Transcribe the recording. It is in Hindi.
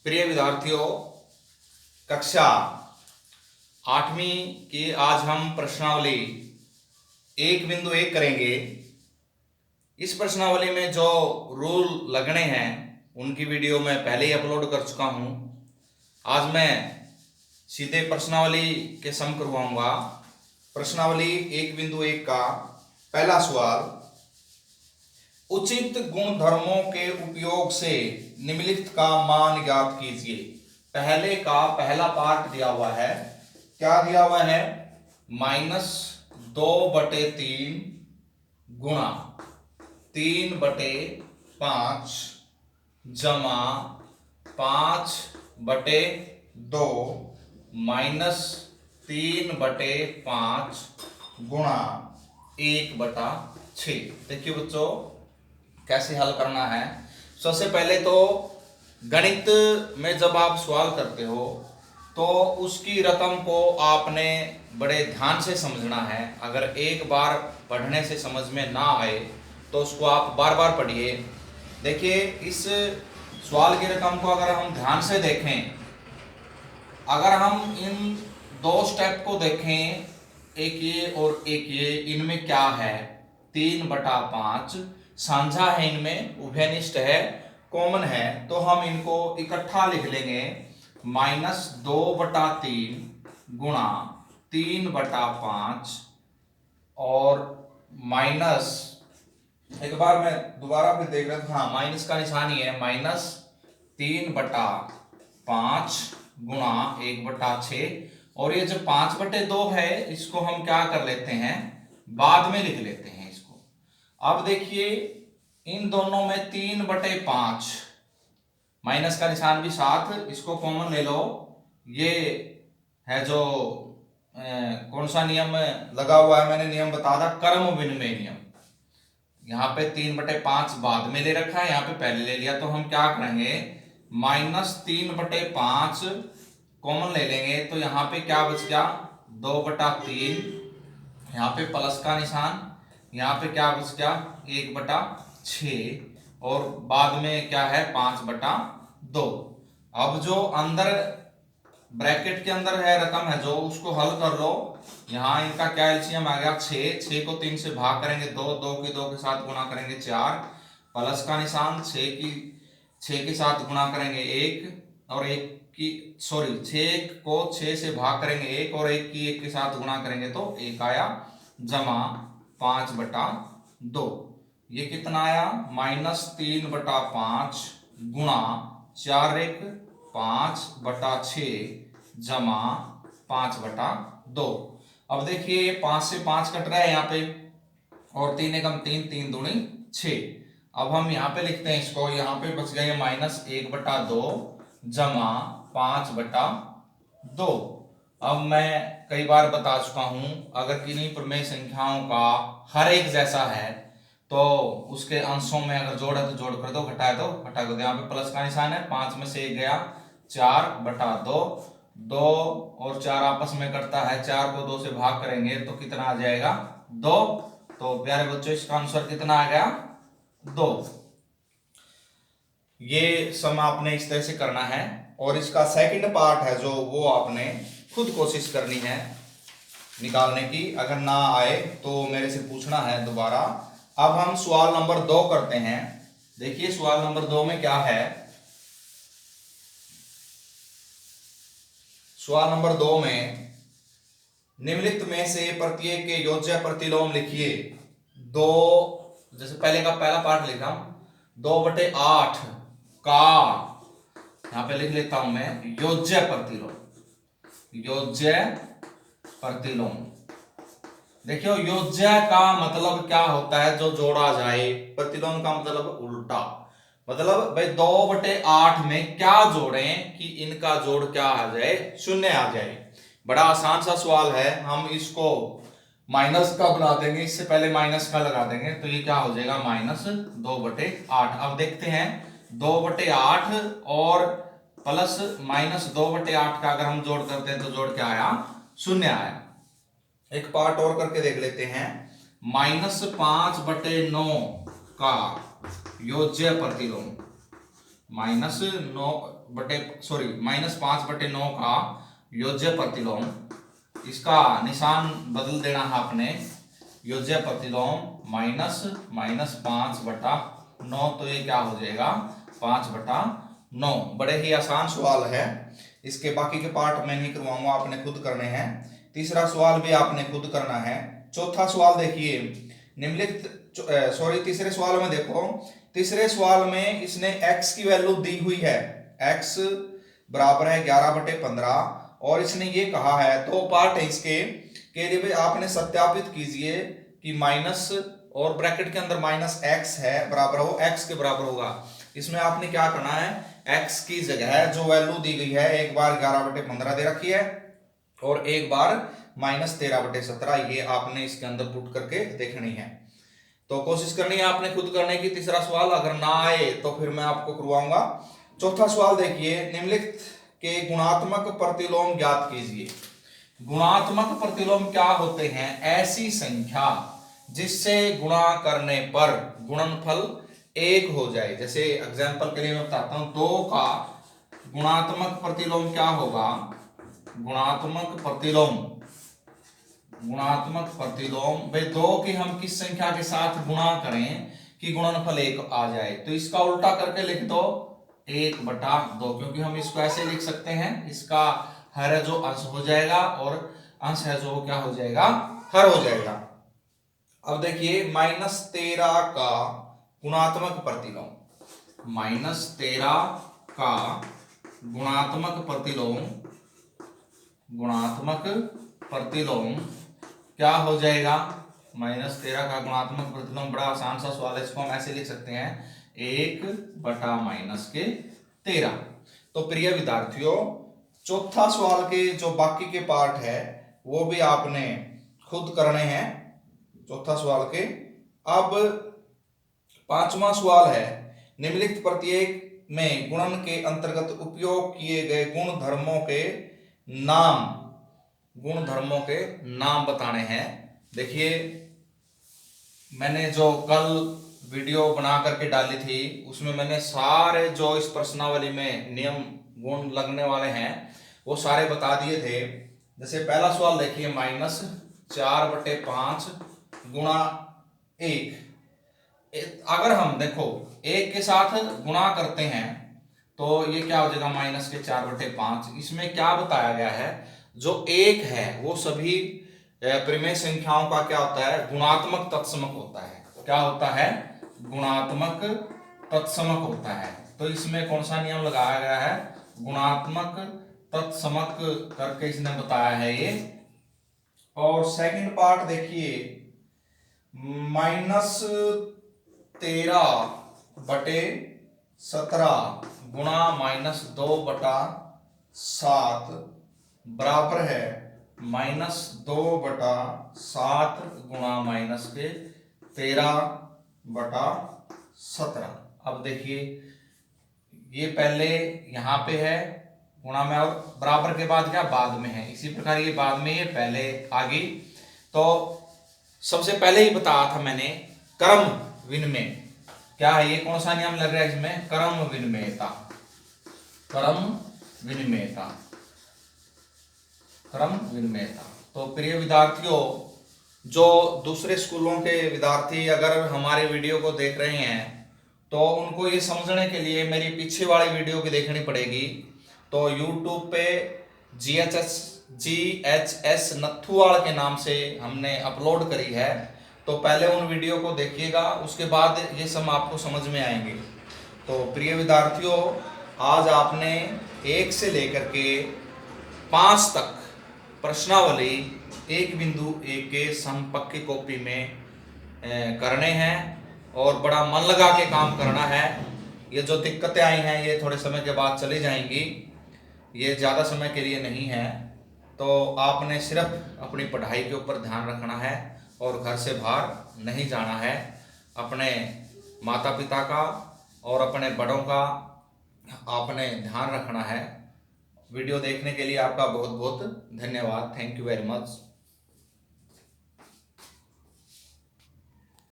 प्रिय विद्यार्थियों, कक्षा 8वीं की आज हम प्रश्नावली 1.1 करेंगे। इस प्रश्नावली में जो रूल लगने हैं उनकी वीडियो मैं पहले ही अपलोड कर चुका हूं। आज मैं सीधे प्रश्नावली के सम करवाऊंगा। प्रश्नावली 1.1 का पहला सवाल, उचित गुणधर्मों के उपयोग से निम्नलिखित का मान ज्ञात कीजिए। पहले का पहला पार्ट दिया हुआ है, क्या दिया हुआ है? -2/3 गुणा 3/5 जमा 5/2 -3/5 गुणा 1/6। देखिए बच्चों, कैसे हल करना है। सबसे पहले तो गणित में जब आप सवाल करते हो तो उसकी रकम को आपने बड़े ध्यान से समझना है। अगर एक बार पढ़ने से समझ में ना आए तो उसको आप बार बार पढ़िए। देखिए, इस सवाल की रकम को अगर हम ध्यान से देखें, अगर हम इन दो स्टेप को देखें, एक ये और एक ये, इनमें क्या है? 3/5 साझा है, इनमें उभयनिष्ठ है, कॉमन है, तो हम इनको इकट्ठा लिख लेंगे। -2/3 गुणा 3/5 और माइनस, एक बार मैं दोबारा फिर देख रहा था, हाँ माइनस का निशान ही है, -3/5 गुणा 1/6। और ये जो 5/2 है इसको हम क्या कर लेते हैं, बाद में लिख लेते हैं इसको। अब देखिए, इन दोनों में 3/5, माइनस का निशान भी साथ, इसको कॉमन ले लो। ये है जो कौन सा नियम लगा हुआ है, मैंने नियम बता था, कर्म विनिमय नियम। यहाँ पे 3/5 बाद में ले रखा है, यहाँ पे पहले ले लिया, तो हम क्या करेंगे, -3/5 कॉमन ले लेंगे, तो यहाँ पे क्या बच गया, 2/3, यहाँ पे प्लस का निशान, यहाँ पे क्या बच गया, 1/6, और बाद में क्या है, 5/2। अब जो अंदर ब्रैकेट के अंदर है रकम है जो, उसको हल कर लो। यहाँ इनका क्या एलसीएम आ गया, 6 को 3 से भाग करेंगे 2, 2 की 2 के साथ गुणा करेंगे 4, प्लस का निशान, 6 के साथ गुणा करेंगे 1, और 1 की, सॉरी, 6 को 6 से भाग करेंगे 1, और 1 की 1 के साथ गुणा करेंगे तो 1 आया, जमा 5/2। ये कितना आया, -3/5 गुणा 4 5/6 जमा 5/2। अब देखिए, 5 से 5 कट रहा है यहाँ पे, और 3 एकम 3, 3 दूनी 6। अब हम यहाँ पे लिखते हैं इसको, यहाँ पे बच गए -1/2 जमा 5/2। अब मैं कई बार बता चुका हूं, अगर किन्हीं प्रमेय संख्याओं का हर एक जैसा है तो उसके अंशों में अगर जोड़ है तो जोड़ कर दो, घटा है तो घटा कर दो। यहाँ पे प्लस का निशान है, 5 में से 1 गया, 4/2, 2 और 4 आपस में कटता है, 4 को 2 से भाग करेंगे तो कितना आ जाएगा, 2। तो प्यारे बच्चों, इसका आंसर कितना आ गया, 2। ये सम आपने इस तरह से करना है। और इसका सेकंड पार्ट है जो, वो आपने खुद कोशिश करनी है निकालने की। अगर ना आए तो मेरे से पूछना है दोबारा। अब हम सवाल नंबर 2 करते हैं। देखिए, सवाल नंबर 2 में क्या है। सवाल नंबर 2 में, निम्नलिखित में से प्रत्येक के योज्य प्रतिलोम लिखिए। 2, जैसे पहले का पहला पार्ट लिखा, 2/8 का, यहां पे लिख लेता हूं मैं, योज्य प्रतिलोम। योज्य प्रतिलोम, देखियो, योज्य का मतलब क्या होता है, जो जोड़ा जाए। प्रतिलोम का मतलब उल्टा, मतलब भाई 2/8 में क्या जोड़ें कि इनका जोड़ क्या आ जाए, 0 आ जाए। बड़ा आसान सा सवाल है, हम इसको माइनस का बना देंगे, इससे पहले माइनस का लगा देंगे, तो ये क्या हो जाएगा, -2/8। अब देखते हैं, 2/8 और प्लस -2/8 का अगर हम जोड़ करते हैं तो जोड़ क्या आया, 0 आया। एक पार्ट और करके देख लेते हैं, -5/9 का योज्य प्रतिलोम, -9 -5/9 का योज्य प्रतिलोम, इसका निशान बदल देना है आपने, योज्य प्रतिलोम -5/9, तो ये क्या हो जाएगा 5/9। बड़े ही आसान सवाल है, इसके बाकी के पार्ट मैं नहीं करवाऊंगा, आपने खुद करने हैं। तीसरा सवाल भी आपने खुद करना है। चौथा सवाल देखिए, निम्नलिखित तीसरे सवाल में देखो, तीसरे सवाल में इसने x की वैल्यू दी हुई है, x बराबर है 11/15, और इसने ये कहा है, दो पार्ट है इसके के लिए आपने सत्यापित कीजिए कि माइनस और ब्रैकेट के अंदर -x है बराबर हो x के बराबर होगा। इसमें आपने क्या करना है, x की जगह जो वैल्यू दी गई है, एक बार 11/15 दे रखी है और एक बार -13/17, ये आपने इसके अंदर पुट करके देखनी है। तो कोशिश करनी है आपने खुद करने की। तीसरा सवाल अगर ना आए तो फिर मैं आपको करवाऊंगा। चौथा सवाल देखिए, निम्नलिखित के गुणात्मक प्रतिलोम ज्ञात कीजिए। गुणात्मक प्रतिलोम क्या होते हैं, ऐसी संख्या जिससे गुणा करने पर गुणनफल 1 हो जाए। जैसे एग्जांपल के लिए मैं बताता हूं, 2 का गुणात्मक प्रतिलोम क्या होगा, गुणात्मक प्रतिलोम भाई 2 की हम किस संख्या के साथ गुणा करें कि गुणनफल 1 आ जाए, तो इसका उल्टा करके लिख दो 1/2, क्योंकि हम इसको ऐसे लिख सकते हैं, इसका हर है जो अंश हो जाएगा और अंश है जो क्या हो जाएगा, हर हो जाएगा। अब देखिए -13 का गुणात्मक प्रतिलोम, -13 का गुणात्मक प्रतिलोम क्या हो जाएगा, -13 का गुणात्मक प्रतिलोम, बड़ा आसान सा सवाल है, इसको हम ऐसे लिख सकते हैं 1/-13। तो प्रिय विद्यार्थियों, चौथा सवाल के जो बाकी के पार्ट है वो भी आपने खुद करने हैं, चौथा सवाल के। अब पांचवा सवाल है, निम्नलिखित प्रत्येक में गुणन के अंतर्गत उपयोग किए गए गुणधर्मों के नाम बताने हैं। देखिए मैंने जो कल वीडियो बना करके डाली थी उसमें मैंने सारे जो इस प्रश्नावली में नियम गुण लगने वाले हैं वो सारे बता दिए थे। जैसे पहला सवाल देखिए, -4/5 गुणा 1, अगर हम देखो 1 के साथ गुणा करते हैं तो ये क्या हो जाएगा -4/5। इसमें क्या बताया गया है, जो 1 है वो सभी परिमेय संख्याओं का क्या होता है, गुणात्मक तत्समक होता है। क्या होता है, गुणात्मक तत्समक होता है। तो इसमें कौन सा नियम लगाया गया है, गुणात्मक तत्समक करके इसने बताया है ये। और सेकंड पार्ट देखिए, -13/17 गुणा -2/7 बराबर है -2/7 गुणा -13/17। अब देखिए ये पहले यहां पे है गुणा में और बराबर के बाद क्या बाद में है, इसी प्रकार ये बाद में, ये पहले आ गई। तो सबसे पहले ही बताया था मैंने क्रम विनिमय, क्या है ये, कौन सा नियम लग रहा है इसमें, क्रम विनिमयता। तो प्रिय विद्यार्थियों, जो दूसरे स्कूलों के विद्यार्थी अगर हमारे वीडियो को देख रहे हैं तो उनको ये समझने के लिए मेरी पीछे वाली वीडियो भी देखनी पड़ेगी। तो YouTube पे GHS नथुआल के नाम से हमने अपलोड करी है, तो पहले उन वीडियो को देखिएगा, उसके बाद ये सब आपको समझ में आएंगे। तो प्रिय विद्यार्थियों, आज आपने 1 से लेकर के 5 तक प्रश्नावली 1.1 के समपक्की कॉपी में करने हैं और बड़ा मन लगा के काम करना है। ये जो दिक्कतें आई हैं ये थोड़े समय के बाद चली जाएंगी, ये ज़्यादा समय के लिए नहीं है। तो आपने सिर्फ अपनी पढ़ाई के ऊपर ध्यान रखना है और घर से बाहर नहीं जाना है। अपने माता पिता का और अपने बड़ों का आपने ध्यान रखना है। वीडियो देखने के लिए आपका बहुत बहुत धन्यवाद। Thank you very much.